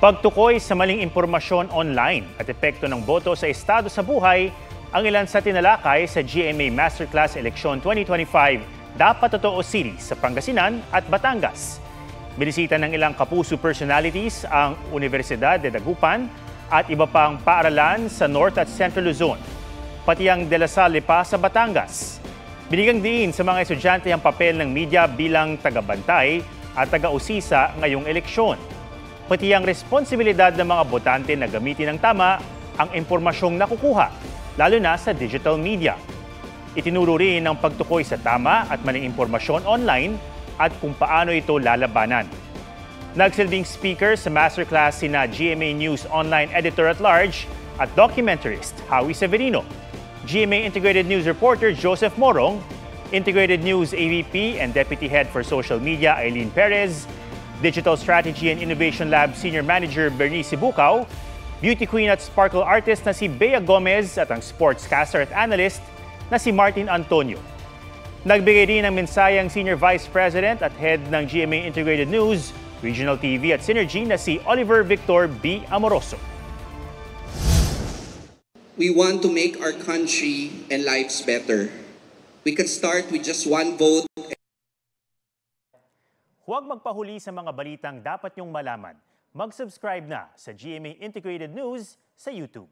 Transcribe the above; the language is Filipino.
Pagtukoy sa maling impormasyon online at epekto ng boto sa estado sa buhay ang ilan sa tinalakay sa GMA Masterclass Eleksyon 2025 Dapat Totoo series sa Pangasinan at Batangas. Binisita ng ilang kapuso personalities ang Universidad de Dagupan at iba pang paaralan sa North at Central Luzon, pati ang De La Salle pa sa Batangas. Binigang diin sa mga estudyante ang papel ng media bilang tagabantay at taga-usisa ngayong eleksyon. Pati ang responsibilidad ng mga botante na gamitin ng tama ang impormasyong nakukuha, lalo na sa digital media. Itinuro rin ang pagtukoy sa tama at maling impormasyon online at kung paano ito lalabanan. Nagsilbing speaker sa masterclass sina GMA News Online Editor-at-Large at documentarist Howie Severino, GMA Integrated News Reporter Joseph Morong, Integrated News AVP and Deputy Head for Social Media Eileen Perez, Digital Strategy and Innovation Lab Senior Manager Bernice Bukaw, Beauty Queen at Sparkle Artist na si Bea Gomez at ang Sportscaster at Analyst na si Martin Antonio. Nagbigay din ng mensahe ang Senior Vice President at Head ng GMA Integrated News, Regional TV at Synergy na si Oliver Victor B. Amoroso. We want to make our country and lives better. We can start with just one vote. Huwag magpahuli sa mga balitang dapat niyong malaman. Mag-subscribe na sa GMA Integrated News sa YouTube.